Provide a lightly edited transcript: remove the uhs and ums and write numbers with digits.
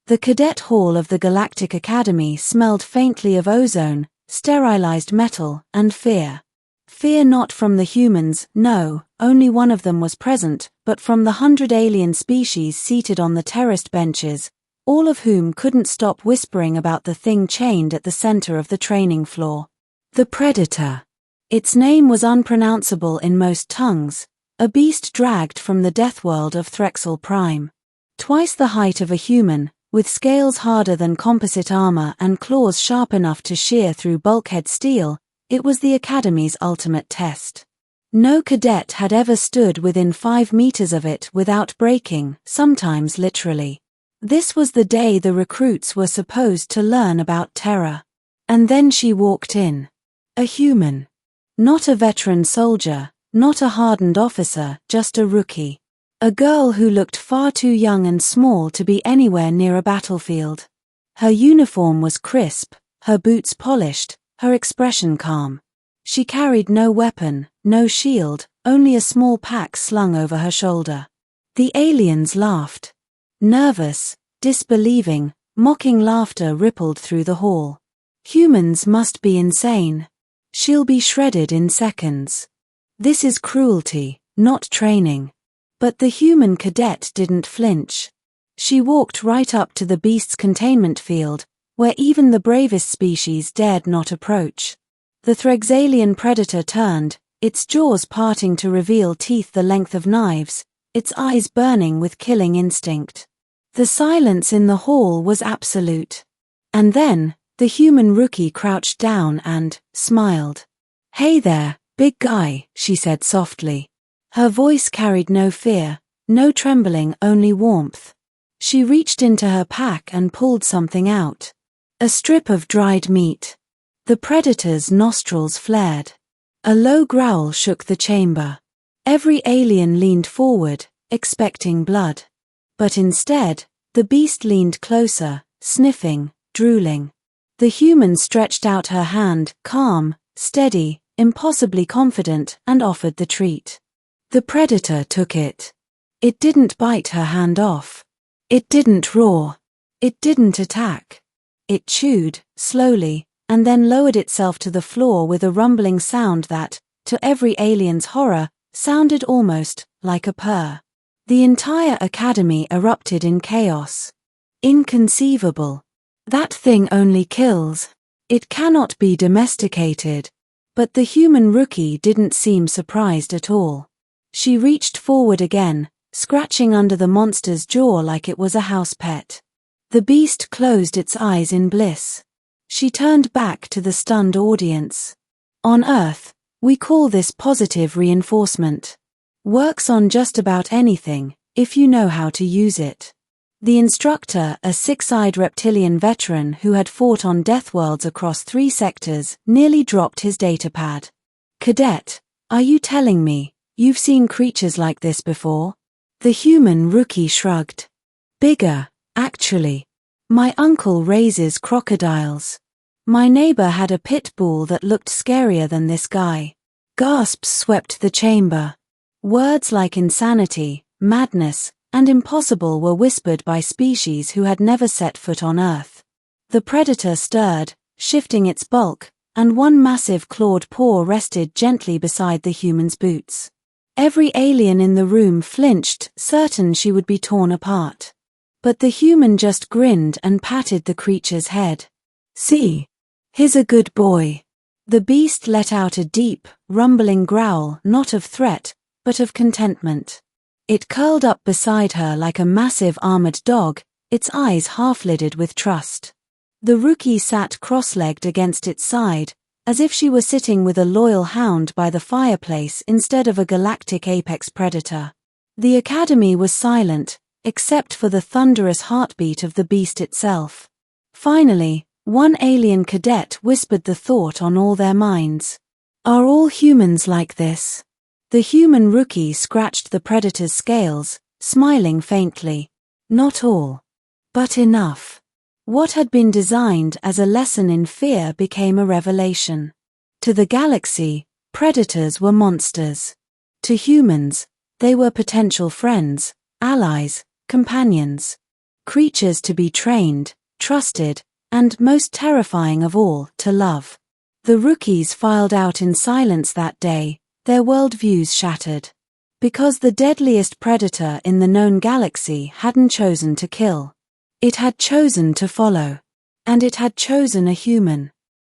The cadet hall of the Galactic Academy smelled faintly of ozone, sterilized metal, and fear. Fear not from the humans, no, only one of them was present, but from the 100 alien species seated on the terraced benches, all of whom couldn't stop whispering about the thing chained at the center of the training floor. The Predator. Its name was unpronounceable in most tongues, a beast dragged from the Deathworld of Threxel Prime. Twice the height of a human, with scales harder than composite armor and claws sharp enough to shear through bulkhead steel, it was the Academy's ultimate test. No cadet had ever stood within 5 meters of it without breaking, sometimes literally. This was the day the recruits were supposed to learn about terror. And then she walked in. A human. Not a veteran soldier, not a hardened officer, just a rookie. A girl who looked far too young and small to be anywhere near a battlefield. Her uniform was crisp, her boots polished, her expression calm. She carried no weapon, no shield, only a small pack slung over her shoulder. The aliens laughed. Nervous, disbelieving, mocking laughter rippled through the hall. Humans must be insane. She'll be shredded in seconds. This is cruelty, not training. But the human cadet didn't flinch. She walked right up to the beast's containment field, where even the bravest species dared not approach. The Threxalian predator turned, its jaws parting to reveal teeth the length of knives, its eyes burning with killing instinct. The silence in the hall was absolute. And then, the human rookie crouched down and smiled. "Hey there, big guy," she said softly. Her voice carried no fear, no trembling, only warmth. She reached into her pack and pulled something out. A strip of dried meat. The predator's nostrils flared. A low growl shook the chamber. Every alien leaned forward, expecting blood. But instead, the beast leaned closer, sniffing, drooling. The human stretched out her hand, calm, steady, impossibly confident, and offered the treat. The predator took it. It didn't bite her hand off. It didn't roar. It didn't attack. It chewed, slowly, and then lowered itself to the floor with a rumbling sound that, to every alien's horror, sounded almost like a purr. The entire academy erupted in chaos. Inconceivable. That thing only kills. It cannot be domesticated. But the human rookie didn't seem surprised at all. She reached forward again, scratching under the monster's jaw like it was a house pet. The beast closed its eyes in bliss. She turned back to the stunned audience. On Earth, we call this positive reinforcement. Works on just about anything, if you know how to use it. The instructor, a six-eyed reptilian veteran who had fought on Deathworlds across 3 sectors, nearly dropped his datapad. "Cadet, are you telling me you've seen creatures like this before?" The human rookie shrugged. "Bigger, actually. My uncle raises crocodiles. My neighbor had a pit bull that looked scarier than this guy." Gasps swept the chamber. Words like insanity, madness, and impossible were whispered by species who had never set foot on Earth. The predator stirred, shifting its bulk, and one massive clawed paw rested gently beside the human's boots. Every alien in the room flinched, certain she would be torn apart. But the human just grinned and patted the creature's head. "See? He's a good boy." The beast let out a deep, rumbling growl, not of threat, but of contentment. It curled up beside her like a massive armored dog, its eyes half-lidded with trust. The rookie sat cross-legged against its side, as if she were sitting with a loyal hound by the fireplace instead of a galactic apex predator. The academy was silent, except for the thunderous heartbeat of the beast itself. Finally, one alien cadet whispered the thought on all their minds. "Are all humans like this?" The human rookie scratched the predator's scales, smiling faintly. "Not all. But enough." What had been designed as a lesson in fear became a revelation. To the galaxy, predators were monsters. To humans, they were potential friends, allies, companions. Creatures to be trained, trusted, and most terrifying of all, to love. The rookies filed out in silence that day, their worldviews shattered. Because the deadliest predator in the known galaxy hadn't chosen to kill. It had chosen to follow. And it had chosen a human.